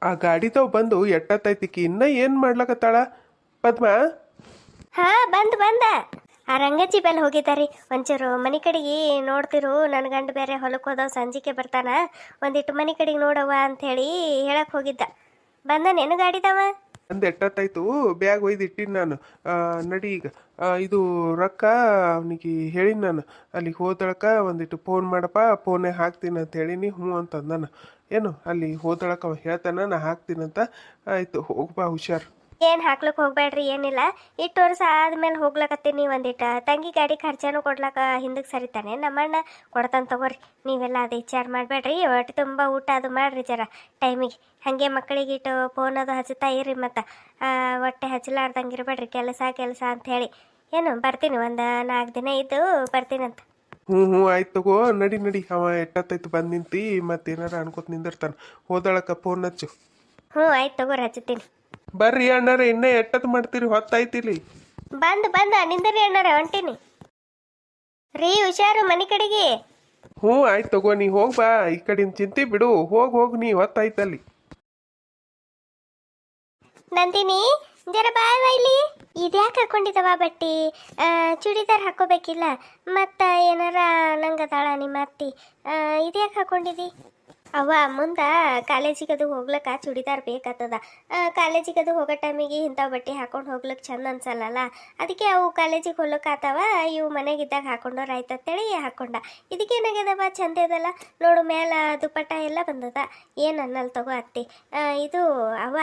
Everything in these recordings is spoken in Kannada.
ಆ ಗಾಡಿದವ್ ಬಂದು ಎಟ್ಟತ್ತೈತಿಕಿ ಇನ್ನ ಏನು ಮಾಡ್ಲಕತ್ತಾಳ ಪದ್ಮ? ಹಾ ಬಂದ ಆ ರಂಗಜ್ಜಿ ಬೆಲ್ ಹೋಗಿದ್ದಾರಿ. ಒಂಚೂರು ಮನೆ ಕಡೆಗೆ ನೋಡ್ತಿರು, ನನ್ನ ಗಂಡ ಬೇರೆ ಹೊಲಕ್ಕೆ ಹೋದವ್, ಸಂಜಿಕೆ ಬರ್ತಾನ, ಒಂದಿಟ್ಟು ಮನೆ ಕಡೆಗೆ ನೋಡವ್ವ ಅಂಥೇಳಿ ಹೇಳಕ್ ಹೋಗಿದ್ದ. ಬಂದನೇನು ಗಾಡಿದವ? ಅಂದು ಎಟ್ಟತ್ತಾಯ್ತು, ಬ್ಯಾಗ್ ಒಯ್ದು ಇಟ್ಟಿನಿ ನಾನು. ನಡಿ ಈಗ. ಇದು ರೊಕ್ಕ ಅವನಿಗೆ ಹೇಳಿನಿ ನಾನು, ಅಲ್ಲಿಗೆ ಹೋದಳಕ ಒಂದಿಟ್ಟು ಫೋನ್ ಮಾಡಪ್ಪ, ಫೋನೇ ಹಾಕ್ತೀನಿ ಅಂತ ಹೇಳಿನಿ. ಹ್ಞೂ ಅಂತಂದು ನಾನು. ಏನು ಅಲ್ಲಿ ಹೋದಳಕ ಅವ ಹೇಳ್ತಾನ, ನಾ ಹಾಕ್ತೀನಂತ. ಆಯಿತು, ಹೋಗ್ಬಾ ಹುಷಾರು. ಏನು ಹಾಕ್ಲಿಕ್ಕೆ ಹೋಗ್ಬೇಡ್ರಿ, ಏನಿಲ್ಲ. 8 ವರ್ಷ ಆದ್ಮೇಲೆ ಹೋಗ್ಲಕತ್ತೀನಿ. ಒಂದಿಟ್ಟು ತಂಗಿ ಗಾಡಿ ಖರ್ಚಾನು ಕೊಡ್ಲಕ್ಕ ಹಿಂದಕ್ಕೆ ಸರಿತಾನೆ. ನಮ್ಮಣ್ಣ ಕೊಡ್ತಾನೆ ತಗೋರಿ, ನೀವೆಲ್ಲ ಅದು ವಿಚಾರ ಮಾಡಬೇಡ್ರಿ. ಹೊಟ್ಟೆ ತುಂಬ ಊಟ ಅದು ಮಾಡಿರಿ ಜರ ಟೈಮಿಗೆ. ಹಾಗೆ ಮಕ್ಕಳಿಗೆ ಇಟ್ಟು ಫೋನ್ ಅದು ಹಚ್ಚುತ್ತಾ ಇರ್ರಿ, ಮತ್ತು ಹೊಟ್ಟೆ ಹಚ್ಚಲಾರ್ದಂಗೆ ಇರಬೇಡ್ರಿ. ಕೆಲಸ ಅಂಥೇಳಿ. ಏನು ಬರ್ತೀನಿ, ಒಂದು 4 ದಿನ ಇದ್ದು ಬರ್ತೀನಂತ. ಹ್ಞೂ ಆಯ್ತು ತಗೋ. ನಡಿ ಅವ ಎಟ್ಟತ್ತೈತು ಬಂದು ನಿಂತು ಮತ್ತೇನಾರ ಅನ್ಕೋತ ನಿಂದಿರ್ತಾನೆ. ಹೋದಳಕ ಫೋನ್ ಹಚ್ಚು. ಹ್ಞೂ ಆಯ್ತು ತಗೋರಿ, ಹಚ್ಚುತ್ತೀನಿ. ಬರ್ರಿ ಅಣ್ಣಾರ, ಇನ್ನೇ ಎಟ್ಟತ್ತು ಮಾಡ್ತೀರಿ? ಹೊತ್ತಾಯ್ತಿಲಿ. ಬಂದ ನಿಂದರಿ ಅಣ್ಣಾರ, ಹೊಂಟೀನಿ ರೀ. ಹುಷಾರು ಮನೆ ಕಡೆಗೆ. ಹ್ಞೂ ಆಯ್ತು ತಗೋ, ನೀ ಹೋಗ್ಬಾ. ಈ ಕಡೆಯಿಂದ ಚಿಂತೆ ಬಿಡು, ಹೋಗಿ ನೀ ಹೊತ್ತಾಯ್ತಲ್ಲಿ. ನಂದಿನಿ ಜರ ಬಾಯ್ ಇಲ್ಲಿ. ಇದ್ಯಾಕೆ ಹಾಕೊಂಡಿದ್ದವ ಬಟ್ಟಿ? ಚೂಡಿದಾರ್ ಹಾಕೋಬೇಕಿಲ್ಲ? ಮತ್ತು ಏನಾರ ನಂಗದಾಳ ನಿಮ್ಮ ಅತ್ತಿ, ಇದ್ಯಾಕೆ ಹಾಕೊಂಡಿದ್ದಿ? ಅವ್ವ ಮುಂದೆ ಕಾಲೇಜಿಗದು ಹೋಗ್ಲಕ್ಕ ಚೂಡಿದಾರ್ ಬೇಕಾಗ್ತದ. ಕಾಲೇಜಿಗದು ಹೋಗೋ ಟೈಮಿಗೆ ಇಂಥವು ಬಟ್ಟೆ ಹಾಕೊಂಡು ಹೋಗ್ಲಿಕ್ಕೆ ಚಂದ ಅನ್ಸಲ್ಲಲ್ಲ. ಅದಕ್ಕೆ ಅವು ಕಾಲೇಜಿಗೆ ಹೊಲಕ್ಕಾತವ, ಇವು ಮನೆಗಿದ್ದಾಗ ಹಾಕೊಂಡವ್ರು ಆಯ್ತಂತೇಳಿ ಹಾಕೊಂಡ. ಇದಕ್ಕೇನಾಗ್ಯದವ, ಚಂದ ಇದಲ್ಲ ನೋಡು. ಮೇಲೆ ದುಪ್ಪಟ್ಟ ಎಲ್ಲ ಬಂದದ. ಏನು ಅನ್ನಲ್ ತಗೋ ಅತ್ತಿ. ಇದು ಅವ್ವ,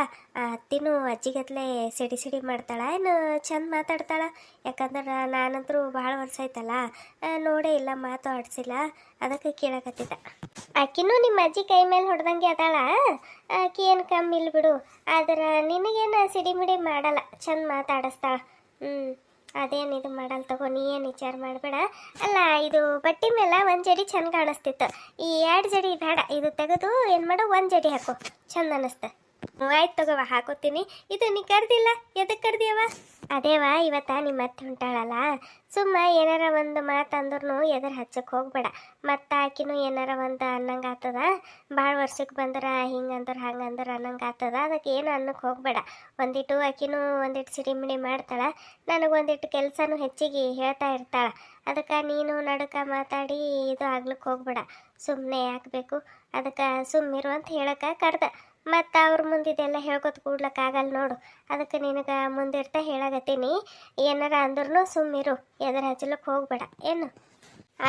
ಅತ್ತಿನೂ ಅಜ್ಜಿಗತ್ಲೆ ಸಿಡಿ ಮಾಡ್ತಾಳ ಏನು ಚಂದ ಮಾತಾಡ್ತಾಳ? ಯಾಕಂದ್ರೆ ನಾನಂತರೂ ಭಾಳ ವರ್ಷ ಆಯ್ತಲ್ಲ, ನೋಡೇ ಇಲ್ಲ, ಮಾತು ಆಡಿಸಿಲ್ಲ. ಅದಕ್ಕೆ ಕೇಳಕತ್ತಿದ್ದ. ಆಕಿನೂ ನಿಮ್ಮ ಅಜ್ಜಿ ಕೈ ಮೇಲೆ ಹೊಡೆದಂಗೆ ಅದಾಳ. ಆಕಿ ಏನು ಕಮ್ಮಿ ಇಲ್ಲ ಬಿಡು. ಆದ್ರೆ ನಿನಗೇನು ಸಿಡಿಮಿಡಿ ಮಾಡಲ್ಲ, ಚಂದ ಮಾತಾಡಿಸ್ತಾಳ. ಅದೇನು ಇದು ಮಾಡಲ್ಲ ತಗೋ, ನೀ ಏನು ವಿಚಾರ ಮಾಡಬೇಡ. ಅಲ್ಲ, ಇದು ಬಟ್ಟೆ ಮೇಲೆ ಒಂದು ಜಡಿ ಚಂದ ಕಾಣಿಸ್ತಿತ್ತು. ಈ 2 ಜಡಿ ಬೇಡ, ಇದು ತೆಗೆದು ಏನು ಮಾಡೋ 1 ಜಡಿ ಹಾಕೋ, ಚಂದ ಅನ್ನಿಸ್ತ. ಆಯ್ತು ತಗೋವ, ಹಾಕೋತೀನಿ. ಇದು ನೀ ಕರ್ದಿಲ್ಲ, ಎದಕ್ಕೆ ಕರ್ದಿಯವ? ಅದೇವ, ಇವತ್ತ ನಿಮ್ಮ ಅತ್ತೆ ಹೊಂಟಾಳಲ್ಲ, ಸುಮ್ಮ ಏನಾರ ಒಂದು ಮಾತು ಅಂದ್ರೂ ಎದುರು ಹಚ್ಚಕ್ಕೆ ಹೋಗ್ಬೇಡ. ಮತ್ತು ಆಕಿನೂ ಏನಾರ ಒಂದು ಅನ್ನಂಗೆ ಆಗ್ತದ. ಭಾಳ ವರ್ಷಕ್ಕೆ ಬಂದ್ರೆ ಹಿಂಗಂದ್ರೆ ಹಂಗಂದ್ರೆ ಅನ್ನಂಗೆ ಆಗ್ತದ. ಅದಕ್ಕೆ ಏನು ಅನ್ನಕ್ಕೆ ಹೋಗ್ಬೇಡ. ಒಂದಿಟ್ಟು ಆಕಿನೂ ಒಂದಿಟ್ಟು ಸಿಡಿಮಿಡಿ ಮಾಡ್ತಾಳೆ, ನನಗೆ ಒಂದಿಟ್ಟು ಕೆಲಸನೂ ಹೆಚ್ಚಿಗೆ ಹೇಳ್ತಾ ಇರ್ತಾಳೆ. ಅದಕ್ಕೆ ನೀನು ನಡುಕ ಮಾತಾಡಿ ಇದು ಆಗ್ಲಿಕ್ಕೆ ಹೋಗ್ಬೇಡ. ಸುಮ್ಮನೆ ಯಾಕಬೇಕು, ಅದಕ್ಕೆ ಸುಮ್ಮಿರು ಅಂತ ಹೇಳಕ್ಕೆ ಕರ್ದ. ಮತ್ತು ಅವ್ರ ಮುಂದಿದೆಲ್ಲ ಹೇಳ್ಕೊತ ಕೂಡ್ಲಕ್ಕಾಗಲ್ಲ ನೋಡು. ಅದಕ್ಕೆ ನಿನಗೆ ಮುಂದಿರ್ತಾ ಹೇಳಾಗತ್ತೀನಿ. ಏನಾರ ಅಂದ್ರೂ ಸುಮ್ಮಿರು, ಎದುರು ಹಚ್ಚಲಕ್ಕೆ ಹೋಗ್ಬೇಡ ಏನು.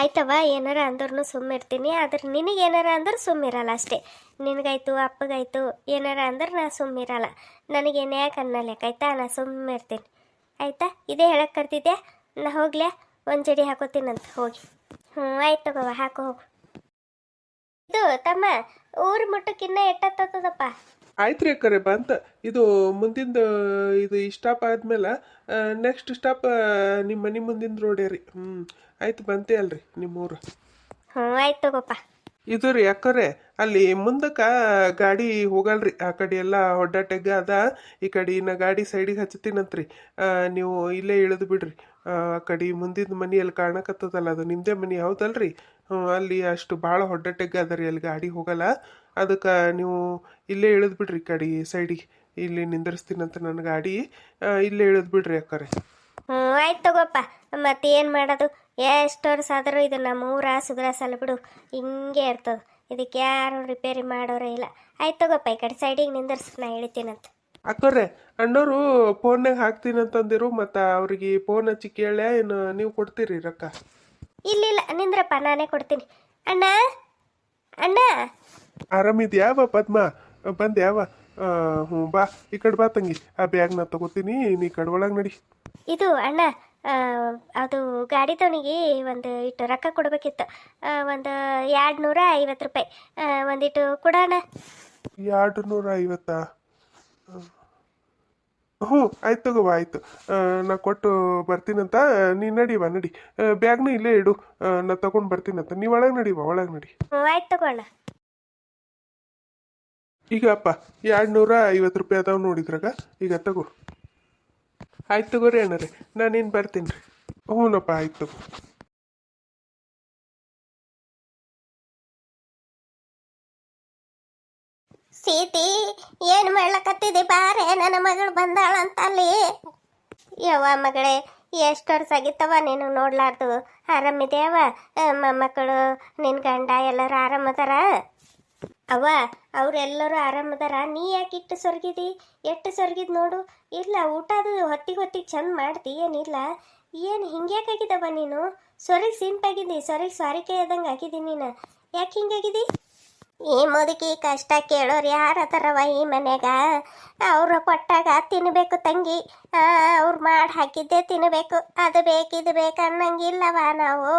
ಆಯ್ತವ, ಏನಾರ ಅಂದ್ರೂ ಸುಮ್ಮಿರ್ತೀನಿ. ಆದ್ರೆ ನಿನಗೇನಾರ ಅಂದ್ರೆ ಸುಮ್ಮಿರಲ್ಲ ಅಷ್ಟೇ. ನಿನಗಾಯ್ತು ಅಪ್ಪಗಾಯ್ತು ಏನಾರ ಅಂದ್ರೆ ನಾ ಸುಮ್ಮಿರಲ್ಲ. ನನಗೇನು ಯಾಕೆ ಅನ್ನಲೆಕ್ಕ, ಆಯ್ತಾ? ನಾ ಸುಮ್ಮಿರ್ತೀನಿ ಆಯ್ತಾ? ಇದೇ ಹೇಳಕ್ಕೆ ಕರ್ತಿದ್ದೆ. ನಾ ಹೋಗ್ಲ್ಯಾ, 1 ಜಡಿ ಹಾಕೋತೀನಂತ ಹೋಗಿ. ಆಯ್ತು ತಗೋವ, ಹಾಕೋ ಹೋಗು. ಇದು ತಮ್ಮ, ಊರು ಮುಟ್ಟಕ್ಕಿನ್ನ ಎಟ್ಟತ್ತದಪ್ಪ? ಆಯ್ತು ರೀ ಅಕ್ಕರೆ ಬಂತ. ಇದು ಮುಂದಿಂದ ಇದು ಈ ಸ್ಟಾಪ್ ಆದ್ಮೇಲೆ ನೆಕ್ಸ್ಟ್ ಸ್ಟಾಪ್ ನಿಮ್ಮ ಮನೆ ಮುಂದಿನ ರೋಡೇ ರೀ. ಆಯ್ತು, ಬಂತೆ ಅಲ್ರಿ ನಿಮ್ಮೂರು. ಆಯ್ತು ತಗೋಪ್ಪ. ಇದು ರೀ ಅಕ್ಕರೆ, ಅಲ್ಲಿ ಮುಂದಕ್ಕೆ ಗಾಡಿ ಹೋಗಲ್ರಿ. ಆ ಕಡೆ ಎಲ್ಲ ಹೊಡ್ಡಾಟೆಗ್ಗ ಅದ. ಈ ಕಡೆ ಇನ್ನು ಗಾಡಿ ಸೈಡಿಗೆ ಹಚ್ಚತೀನಂತ್ರಿ. ನೀವು ಇಲ್ಲೇ ಇಳಿದು ಬಿಡ್ರಿ. ಆ ಕಡೆ ಮುಂದಿನ ಮನೆ ಅಲ್ಲಿ ಕಾಣಕತ್ತದಲ್ಲ, ಅದು ನಿಮ್ಮದೇ ಮನೆ ಹೌದಲ್ರಿ? ಅಲ್ಲಿ ಅಷ್ಟು ಭಾಳ ಹೊಡ್ಡಾಟೆಗ್ಗ ಅದ ರೀ, ಅಲ್ಲಿ ಗಾಡಿ ಹೋಗಲ್ಲ. ಅದಕ್ಕೆ ನೀವು ಇಲ್ಲೇ ಇಳಿದು ಬಿಡ್ರಿ, ಕಡೆ ಸೈಡಿಗೆ. ಇಲ್ಲಿ ನಿಂದಿರಿಸ್ತೀನಂತ ನನ್ನ ಗಾಡಿ, ಇಲ್ಲೇ ಇಳಿದು ಬಿಡ್ರಿ ಅಕ್ಕರೆ. ಆಯ್ತು ತಗೋಪ್ಪ. ಮತ್ತೆ ಏನು ಮಾಡೋದು, ಎಷ್ಟು ವರ್ಷ ಆದರೂ ಇದು ನಮ್ಮ ಊರ ಸುಧಾರಿಸಲ್ಲ ಬಿಡು, ಹಿಂಗೆ ಇರ್ತದೆ. ಇದಕ್ಕೆ ಯಾರು ರಿಪೇರಿ ಮಾಡೋರೇ ಇಲ್ಲ. ಆಯ್ತು ತಗೋಪ್ಪ, ಈ ಕಡೆ ಸೈಡಿಗೆ ನಿಂದಿರ್ಸಿ, ನಾ ಹೇಳ್ತೀನಂತ. ಅಕ್ಕರೆ, ಅಣ್ಣವರು ಫೋನ್ನಾಗ ಹಾಕ್ತೀನಂತಂದಿರು, ಮತ್ತು ಅವ್ರಿಗೆ ಫೋನ್ ಹಚ್ಚಿ ಕೇಳ್ಯಾ ಏನು ನೀವು ಕೊಡ್ತೀರಿ ರೊಕ್ಕ? ಇಲ್ಲ ನಿಂದ್ರಪ್ಪ, ನಾನೇ ಕೊಡ್ತೀನಿ. ಅಣ್ಣ ಅಣ್ಣ, ಆರಾಮಿದ್ಯಾವ ಪದ್ಮ? ಬಂದ್ಯಾವ? ಹ್ಞೂ ಬಾ, ಈ ಕಡೆ ಬಾ ತಂಗಿ. ಆ ಬ್ಯಾಗ್ನ ತಗೋತೀನಿ, ನೀ ಕಡೆ ಒಳಗೆ ನಡಿ. ಇದು ಅಣ್ಣ, ಅದು ಗಾಡಿದವನಿಗೆ ಒಂದು ಇಟ್ಟು ರೊಕ್ಕ ಕೊಡ್ಬೇಕಿತ್ತು. ಒಂದು 250 ರೂಪಾಯಿ ಒಂದಿಟ್ಟು ಕೊಡೋಣ. 250? ಹ್ಞೂ ಆಯ್ತು ತಗೋವ, ಆಯಿತು. ನಾ ಕೊಟ್ಟು ಬರ್ತೀನಂತ. ನೀ ನಡಿವಾ, ನಡಿ. ಬ್ಯಾಗ್ನ ಇಲ್ಲೇ ಇಡು, ನಾ ತಗೊಂಡು ಬರ್ತೀನಂತ. ನೀವು ಒಳಗೆ ನಡಿವಾ, ಒಳಗೆ ನಡಿ. ಆಯ್ತು ತಗೋಣ. ಈಗ ಅಪ್ಪ 250 ರೂಪಾಯಿ ಅದಾವ ನೋಡಿದ್ರಾಗ, ಈಗ ತಗೋ. ಆಯ್ತು ತಗೋರಿ ಅಣ್ಣರೇ, ನಾನೇನು ಬರ್ತೀನಿ ರೀ. ಹ್ಞೂನಪ್ಪ, ಆಯ್ತು. ಸೀತಿ ಏನು ಮಾಡ್ಲಕತ್ತಿದಿ ಬಾರೆ ನನ್ನ ಮಗಳು ಬಂದಾಳಂತ ಅಲ್ಲಿ. ಯವ್ವ ಮಗಳೇ, ಎಷ್ಟು ವರ್ಷ ಆಗಿತ್ತವ ನೀನು ನೋಡ್ಲಾರ್ದು. ಆರಾಮಿದ್ಯಾವ? ಮೊಮ್ಮಕ್ಕಳು ನಿನ್ನ ಗಂಡ ಎಲ್ಲರೂ ಆರಾಮದಾರ? ಅವ್ವ ಅವರೆಲ್ಲರೂ ಆರಾಮದಾರ. ನೀ ಯಾಕೆ ಇಟ್ಟು ಸೊರ್ಗಿದಿ? ಎಷ್ಟು ಸೊರ್ಗಿದ್ ನೋಡು. ಇಲ್ಲ ಊಟ ಅದು ಹೊತ್ತಿಗೆ ಚಂದ ಮಾಡ್ತಿ ಏನಿಲ್ಲ. ಏನು ಹಿಂಗ್ಯಾಕಾಗಿದ್ದವ ನೀನು? ಸೊರಿಗೆ ಸಿಂಪಾಗಿದ್ದಿ, ಸೊರಿಗೆ ಸಾರಿಕೆ ಆದಂಗೆ ಆಗಿದ್ದೀನಿ ನೀನು. ಯಾಕೆ ಹಿಂಗಾಗಿದ್ದಿ? ಈ ಮುದುಕಿ ಕಷ್ಟ ಕೇಳೋರು ಯಾರ ಥರವ ಈ ಮನ್ಯಾಗ? ಅವ್ರು ಕೊಟ್ಟಾಗ ತಿನ್ನಬೇಕು ತಂಗಿ, ಅವ್ರು ಮಾಡಿ ಹಾಕಿದ್ದೆ ತಿನ್ನಬೇಕು. ಅದು ಬೇಕು ಇದು ಬೇಕು ಅನ್ನಂಗಿಲ್ಲವ. ನಾವು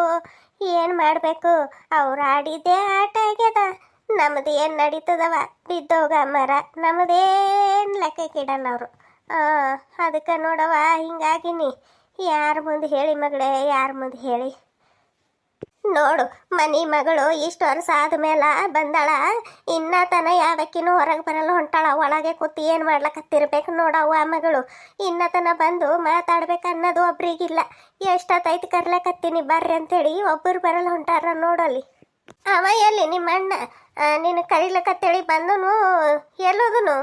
ಏನು ಮಾಡಬೇಕು? ಅವ್ರು ಆಡಿದ್ದೇ ಆಟ ಆಗ್ಯದ. ನಮ್ದು ಏನು ನಡೀತದವ? ಬಿದ್ದೋಗ ಮರ, ನಮ್ಮದೇನು ಲೆಕ್ಕಕ್ಕಿಡಲ್ಲ ಅವರು. ಅದಕ್ಕೆ ನೋಡವ ಹಿಂಗಾಗಿನಿ. ಯಾರ ಮುಂದೆ ಹೇಳಿ ಮಗಳೇ, ಯಾರ ಮುಂದೆ ಹೇಳಿ? ನೋಡು, ಮನಿ ಮಗಳು ಇಷ್ಟು ವರ್ಷ ಆದ್ಮೇಲೆ ಬಂದಾಳ. ಇನ್ನ ತನ ಯಾವಕ್ಕಿನೂ ಹೊರಗೆ ಬರಲ್ಲ, ಹೊಂಟಾಳ. ಒಳಗೆ ಕೂತಿ ಏನು ಮಾಡ್ಲಕತ್ತಿರ್ಬೇಕು ನೋಡವ್ವ ಮಗಳು. ಇನ್ನ ತನ ಬಂದು ಮಾತಾಡ್ಬೇಕು ಅನ್ನೋದು ಒಬ್ರಿಗಿಲ್ಲ. ಎಷ್ಟೊತ್ತೈತಿ ಕರ್ಲಕತ್ತೀನಿ ಬರ್ರಿ ಅಂತೇಳಿ ಒಬ್ಬರು ಬರಲ್ಲ, ಹೊಂಟಾರ ನೋಡಲ್ಲಿ. ಅವ ಎಲ್ಲಿ ನಿಮ್ಮ ಅಣ್ಣ? ನೀನು ಕರಿಲಕತ್ತೇಳಿ ಬಂದನು, ಎಲ್ಲೋದನು?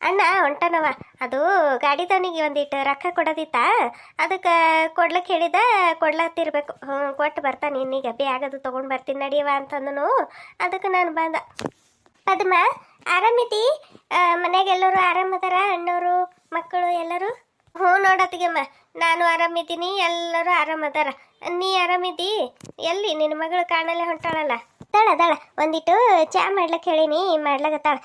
ಅಣ್ಣ ಹೊಂಟನವ. ಅದು ಗಾಡಿದವನಿಗೆ ಒಂದಿಟ್ಟು ರೊಕ್ಕ ಕೊಡೋದಿತ್ತ, ಅದಕ್ಕೆ ಕೊಡ್ಲಕ್ಕೆ ಹೇಳಿದ. ಕೊಡ್ಲತ್ತಿರ್ಬೇಕು. ಕೊಟ್ಟು ಬರ್ತಾನೆ ಇನ್ನೀಗ. ಬ್ಯಾಗದು ತೊಗೊಂಡು ಬರ್ತೀನಿ ನಡಿಯವ ಅಂತಂದನು. ಅದಕ್ಕೆ ನಾನು ಬಂದ. ಪದ್ಮ ಆರಾಮಿತಿ? ಮನ್ಯಾಗ ಎಲ್ಲರೂ ಆರಾಮದಾರ? ಅಣ್ಣವರು ಮಕ್ಕಳು ಎಲ್ಲರೂ? ಹ್ಞೂ ನೋಡತ್ತಿಗೆಮ್ಮ, ನಾನು ಆರಾಮಿದ್ದೀನಿ, ಎಲ್ಲರೂ ಆರಾಮದಾರ. ನೀ ಆರಾಮಿದ್ದಿ? ಎಲ್ಲಿ ನಿನ್ನ ಮಗಳು ಕಾಣಲ್ಲೇ ಹೊಂಟಾಳಲ್ಲ? ದಳ ಒಂದಿಟ್ಟು ಚಾ ಮಾಡ್ಲಕ್ಕೆ ಹೇಳಿನಿ, ಮಾಡ್ಲಾಗತ್ತಾಳ.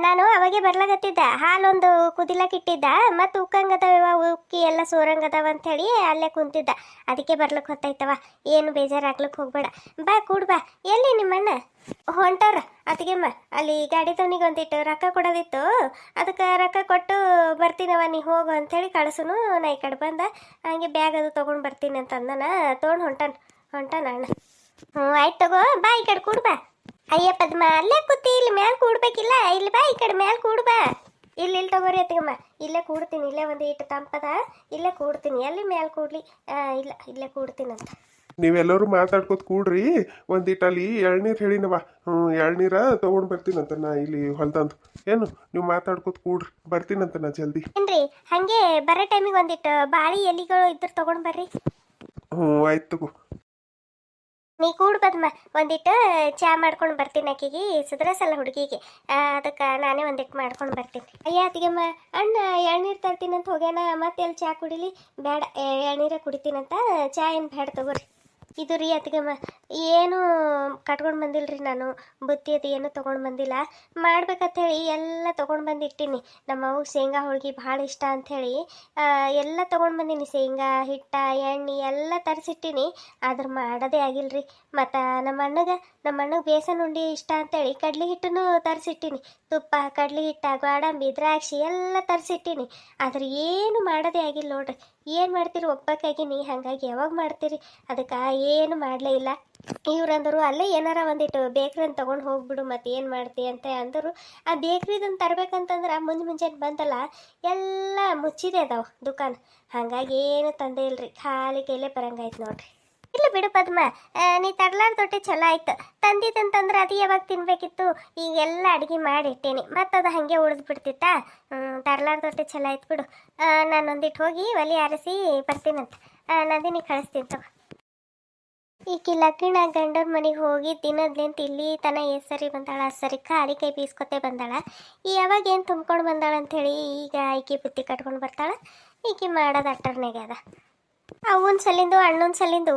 ನಾನು ಅವಾಗೆ ಬರ್ಲಾಗತ್ತಿದ್ದ. ಹಾಲೊಂದು ಕುದಿಲಕ್ಕೆ ಇಟ್ಟಿದ್ದ, ಮತ್ತು ಉಕ್ಕಂಗದವ ಉಕ್ಕಿ ಎಲ್ಲ ಸೋರಂಗದವ ಅಂಥೇಳಿ ಅಲ್ಲೇ ಕುಂತಿದ್ದ. ಅದಕ್ಕೆ ಬರ್ಲಿಕ್ಕೆ ಹೊತ್ತಾಯ್ತವ. ಏನು ಬೇಜಾರಾಗ್ಲಿಕ್ಕೆ ಹೋಗ್ಬೇಡ. ಬಾ ಕೂಡ್ ಬಾ. ಎಲ್ಲಿ ನಿಮ್ಮಣ್ಣ? ಹೊಂಟಾರ ಅತಿಗೆಮ್ಮ. ಅಲ್ಲಿ ಗಾಡಿದವನಿಗೆ ಒಂದಿಟ್ಟು ರೊಕ್ಕ ಕೊಡೋದಿತ್ತು, ಅದಕ್ಕೆ ರೊಕ್ಕ ಕೊಟ್ಟು ಬರ್ತೀನವ, ನೀ ಹೋಗು ಅಂಥೇಳಿ ಕಳ್ಸುನು. ನಾ ಈ ಕಡೆ ಬಂದ ಹಂಗೆ ಬ್ಯಾಗ್ ಅದು ತೊಗೊಂಡು ಬರ್ತೀನಿ ಅಂತ ಅಂದನ. ತೊಗೊಂಡು ಹೊಂಟಾನ ಅಣ್ಣ. ಹ್ಞೂ ಆಯ್ತು ತಗೋ, ಬಾ ಈ ಕಡೆ ಕೂಡ್ ಬಾ. ಅಯ್ಯ ಪದ್ಮ, ಅಲ್ಲೇ ಕೂತಿ ಇಲ್ಲಿ ಮ್ಯಾಲೆ ಕೂಡ್ಬೇಕಿಲ್ಲ? ಇಲ್ಲಿ ಬಾ ಈ ಕಡೆ ಮ್ಯಾಲೆ ಕೂಡ್ ಬಾ. ಇಲ್ಲಿ ತಗೋರಿ ಅತ್ತಿಗಮ್ಮ, ಇಲ್ಲೇ ಕೂಡ್ತೀನಿ. ಇಲ್ಲೇ ಒಂದು ಇಟ್ಟು ತಂಪದ, ಇಲ್ಲೇ ಕೂಡ್ತೀನಿ. ಎಲ್ಲಿ ಮ್ಯಾಲೆ ಕೂಡ್ಲಿ? ಇಲ್ಲ ಇಲ್ಲೇ ಕೂಡ್ತೀನಂತ. ನೀವೆಲ್ಲರೂ ಮಾತಾಡ್ಕೊತ ಕೂಡ್ರಿ. ಒಂದಿಟ್ಟಲ್ಲಿ ಎಳ್ನೀರು ಹೇಳಿನವ. ಎಳ್ನೀರ ತೊಗೊಂಡು ಬರ್ತೀನಂತ ನಾ ಇಲ್ಲಿ ಹೊಲ್ದಂದು. ಏನು ನೀವು ಮಾತಾಡ್ಕೊತ ಕೂಡ್ರಿ, ಬರ್ತೀನಂತ ನಾ ಜಲ್ದಿ. ಏನ್ರಿ ಹಂಗೆ ಬರೋ ಟೈಮಿಗೆ ಒಂದಿಟ್ಟು ಬಾಳಿ ಎಲಿಗಳು ಇದ್ರ ತೊಗೊಂಡು ಬರ್ರಿ. ಆಯ್ತು ತಗೋ. ನೀ ಕೂಡ್ ಬದ್ಮ, ಒಂದಿಟ್ಟು ಚಾ ಮಾಡ್ಕೊಂಡು ಬರ್ತೀನಿ. ಆಕಿಗೆ ಸುಧಾರಿಸಲ್ಲ ಹುಡುಗಿಗೆ, ಅದಕ್ಕೆ ನಾನೇ ಒಂದಿಟ್ಟು ಮಾಡ್ಕೊಂಡು ಬರ್ತೀನಿ. ಅಯ್ಯ ಅತ್ತಿಗೆಮ್ಮ, ಅಣ್ಣ ಎಳ್ನೀರು ತರ್ತೀನಂತ ಹೋಗ್ಯಾನ. ಮತ್ತೆ ಎಲ್ಲಿ ಚಾ ಕುಡಿಲಿ? ಬೇಡ, ಎಳ್ನೀರ ಕುಡಿತೀನಂತ. ಚಾ ಏನು ಬೇಡ ತಗೋರಿ. ಇದು ರೀ ಅತ್ತಿಗೆಮ್ಮ, ಏನು ಕಟ್ಕೊಂಡು ಬಂದಿಲ್ರಿ ನಾನು. ಬುತ್ತಿ ಅದು ಏನು ತೊಗೊಂಡು ಬಂದಿಲ್ಲ. ಮಾಡ್ಬೇಕಂತ ಹೇಳಿ ಎಲ್ಲ ತೊಗೊಂಡು ಬಂದಿಟ್ಟೀನಿ. ನಮ್ಮ ಅವ್ಗೆ ಶೇಂಗಾ ಹೋಳ್ಗೆ ಭಾಳ ಇಷ್ಟ ಅಂಥೇಳಿ ಎಲ್ಲ ತೊಗೊಂಡು ಬಂದೀನಿ. ಶೇಂಗಾ ಹಿಟ್ಟ, ಎಣ್ಣೆ ಎಲ್ಲ ತರಿಸಿಟ್ಟೀನಿ. ಆದ್ರೆ ಮಾಡೋದೇ ಆಗಿಲ್ರಿ. ಮತ್ತು ನಮ್ಮ ಅಣ್ಣಗೆ ಬೇಸನ್ ಉಂಡೆ ಇಷ್ಟ ಅಂತೇಳಿ ಕಡ್ಲೆ ಹಿಟ್ಟನ್ನು ತರಿಸಿಟ್ಟೀನಿ. ತುಪ್ಪ, ಕಡ್ಲೆ ಹಿಟ್ಟ, ಗೋಡಂಬಿ, ದ್ರಾಕ್ಷಿ ಎಲ್ಲ ತರಿಸಿಟ್ಟೀನಿ. ಆದ್ರೆ ಏನು ಮಾಡೋದೇ ಆಗಿಲ್ಲ ನೋಡ್ರಿ. ಏನು ಮಾಡ್ತೀರಿ? ಒಬ್ಬಕ್ಕಾಗಿನಿ, ಹಾಗಾಗಿ ಯಾವಾಗ ಮಾಡ್ತೀರಿ? ಅದಕ್ಕೆ ಏನು ಮಾಡಲೇ ಇಲ್ಲ. ಇವ್ರಂದರು ಅಲ್ಲೇ ಏನಾರ ಒಂದಿಟ್ಟು ಬೇಕ್ರಿನ ತೊಗೊಂಡು ಹೋಗ್ಬಿಡು, ಮತ್ತೆ ಏನು ಮಾಡ್ತಿ ಅಂತ ಅಂದರು. ಆ ಬೇಕ್ರಿದನ್ನು ತರ್ಬೇಕಂತಂದ್ರೆ ಮುಂಜಾನೆ ಬಂದಲ್ಲ, ಎಲ್ಲ ಮುಚ್ಚಿದೆ ಅದಾವ ದುಕಾನ್. ಹಾಗಾಗಿ ಏನು ತಂದೆ ಇಲ್ರಿ, ಖಾಲಿ ಕೈಲೇ ಬರಂಗಾಯ್ತು ನೋಡ್ರಿ. ಇಲ್ಲ ಬಿಡು ಪದ್ಮ, ನೀ ತರ್ಲಾರ್ದೊಟ್ಟೆ ಚಲೋ ಆಯ್ತು. ತಂದಿದ್ದಂತಂದ್ರೆ ಅದು ಯಾವಾಗ ತಿನ್ಬೇಕಿತ್ತು? ಈಗೆಲ್ಲ ಅಡುಗೆ ಮಾಡಿಟ್ಟೇನಿ, ಮತ್ತು ಅದು ಹಾಗೆ ಉಳಿದು ಬಿಡ್ತಿತ್ತಾ? ತರ್ಲಾರ್ದೊಟ್ಟೆ ಚಲೋ ಆಯ್ತು ಬಿಡು. ನಾನೊಂದಿಟ್ಟು ಹೋಗಿ ಒಲೆ ಆರಿಸಿ ಬರ್ತೀನಂತ. ನಂದಿನಿ ಕಳಿಸ್ತೀನಿ ತಗೋ. ಈಕಿ ಲಗ್ನ ಗಂಡನ ಮನೆಗೆ ಹೋಗಿ ದಿನದ್ಲಿಂತ ಇಲ್ಲಿ ತನ ಸರಿ ಬಂದಾಳ, ಸರಿ ಖಾಲಿ ಕೈ ಬೀಸ್ಕೊತೆ ಬಂದಾಳ. ಯಾವಾಗ ಏನು ತುಂಬ್ಕೊಂಡು ಬಂದಾಳ ಅಂಥೇಳಿ ಈಗ ಈಕಿ ಬುತ್ತಿ ಕಟ್ಕೊಂಡು ಬರ್ತಾಳ. ಈಕಿ ಮಾಡೋದು ಅಟ್ಟರ್ನಾಗೆ ಅದ. ಅವನ ಸಲಿಂದು ಅಣ್ಣನ ಸಲಿಂದು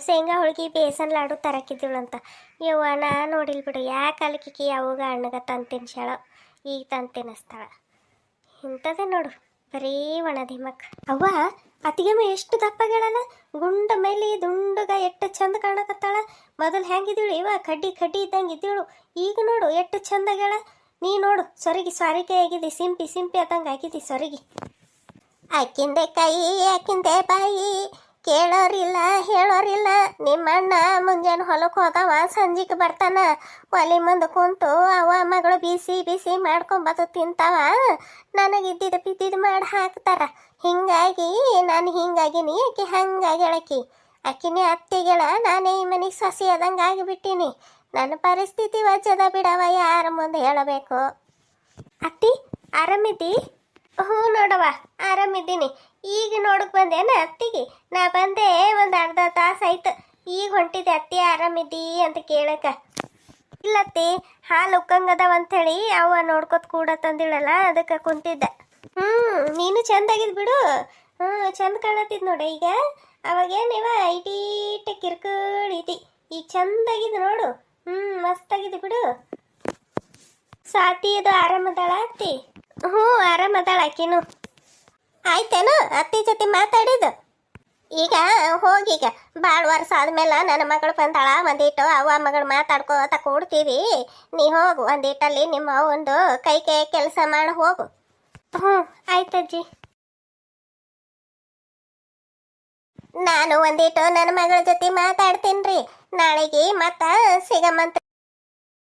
ಶೇಂಗಾ ಹೋಳ್ಗೆ ಬೇಸನ್ ಲಾಡು ತರಕಿದ್ದೀಳಂತ. ಯವ್ವ ನಾ ನೋಡಿಲ್ ಬಿಡು. ಯಾಕೆ ಅಲ್ಕಿಕ್ಕಿ ಯಾವಾಗ ಅಣ್ಣಗ ತಂದು ತಿನ್ಸಾಳ, ಈಗ ತಂದು ತಿನ್ನಿಸ್ತಾಳ. ಇಂಥದ್ದೇ ನೋಡು, ಬರೀ ಒಣ ದಿಮಕ್. ಅವ್ವ ಅತ್ತಿಗೆಮ್ಮ ಎಷ್ಟು ದಪ್ಪಗಳಲ್ಲ, ಗುಂಡ ಮೇಲೆ ದುಂಡಗ ಎಷ್ಟು ಚಂದ ಕಾಣಕತ್ತಾಳ. ಮೊದಲು ಹೆಂಗಿದ್ದೀಳು ಇವ ಕಡ್ಡಿ ಇದ್ದಂಗೆ ಇದ್ದೀಳು. ಈಗ ನೋಡು ಎಷ್ಟು ಚಂದಗಳ. ನೀ ನೋಡು ಸೊರಗಿ ಸ್ವಾರಿಕೆ ಆಗಿದ್ದಿ, ಸಿಂಪಿ ಅದಂಗೆ ಆಗಿದ್ದಿ ಸೊರಗಿ. ಆಕಿಂದೆ ಕೈ ಆಕಿಂದೆ ಬಾಯಿ, ಕೇಳೋರಿಲ್ಲ ಹೇಳೋರಿಲ್ಲ. ನಿಮ್ಮಣ್ಣ ಮುಂಜಾನೆ ಹೊಲಕ್ಕೆ ಹೋದವ, ಸಂಜಿಗೆ ಬರ್ತಾನ. ಒಲೆ ಮುಂದೆ ಕುಂತು ಅವ ಮಗಳು ಬಿಸಿ ಮಾಡ್ಕೊಂಬದು ತಿಂತಾವ. ನನಗಿದ್ದಿದ್ದು ಬಿದ್ದಿದ್ದು ಮಾಡಿ ಹಾಕ್ತಾರ. ಹಿಂಗಾಗಿ ನಾನು ಹಿಂಗಾಗಿನಿ, ಆಕಿ ಹಂಗಾಗಿ ಆಕಿನೇ ಅತ್ತಿಗೆಳ, ನಾನೇ ಈ ಮನೆಗೆ ಸಸಿ ಆದಂಗೆ ಆಗಿಬಿಟ್ಟೀನಿ. ನನ್ನ ಪರಿಸ್ಥಿತಿ ವಜ್ಜದ ಬಿಡವ, ಯಾರ ಮುಂದೆ ಹೇಳಬೇಕು? ಅತ್ತಿ ಆರಾಮಿದ್ದಿ? ಹ್ಞೂ ನೋಡವ್ವ ಆರಾಮಿದ್ದೀನಿ. ಈಗ ನೋಡಕ್ ಬಂದೇನ ಅತ್ತಿಗೆ? ನಾ ಬಂದೆ ಒಂದು ಅರ್ಧ ತಾಸು ಆಯ್ತು. ಈಗ ಹೊಂಟಿದೆ ಅತ್ತಿ ಆರಾಮಿದ್ದಿ ಅಂತ ಕೇಳಕ. ಇಲ್ಲತ್ತಿ ಹಾಲು ಉಕ್ಕಂಗದವ ಅಂಥೇಳಿ ಅವ್ವ ನೋಡ್ಕೊತ ಕೂಡ ತಂದಿಳಲ್ಲ ಅದಕ್ಕೆ ಕುಂತಿದ್ದೆ. ನೀನು ಚಂದಾಗಿದ್ ಬಿಡು. ಚಂದ ಕಾಣತ್ತಿದ್ ನೋಡ ಈಗ. ಅವಾಗೇನಿವ ಐಟೀಟ ಕಿರ್ಕಳಿತಿ, ಈಗ ಚಂದಾಗಿದ್ ನೋಡು. ಮಸ್ತಾಗಿದ್ ಬಿಡು. ಸಾತಿ ಅದು ಆರಾಮದಾಳ ಅತ್ತಿ? ಹ್ಞೂ ಆರಾಮದಾಳ ಆಕಿನು. ಆಯ್ತೇನು ಅತ್ತಿ ಜೊತೆ ಮಾತಾಡಿದ್ದು? ಈಗ ಹೋಗೀಗ ಭಾಳ ವರ್ಷ ಆದ್ಮೇಲೆ ನನ್ನ ಮಗಳು ಬಂದಾಳ, ಒಂದಿಟ್ಟು ಅವ್ವ ಮಗಳು ಮಾತಾಡ್ಕೋತ ಕೂಡ್ತೀವಿ. ನೀ ಹೋಗು ಒಂದಿಟ್ಟಲ್ಲಿ ನಿಮ್ಮ ಒಂದು ಕೈ ಕೆಲಸ ಮಾಡಿ ಹೋಗು. ಹ್ಞೂ ಆಯ್ತಜ್ಜಿ. ನಾನು ಒಂದಿಟ್ಟು ನನ್ನ ಮಗಳ ಜೊತೆ ಮಾತಾಡ್ತೀನಿ ರೀ. ನಾಳೆಗೆ ಮತ್ತೆ ಸಿಗಮ್ಮಂತ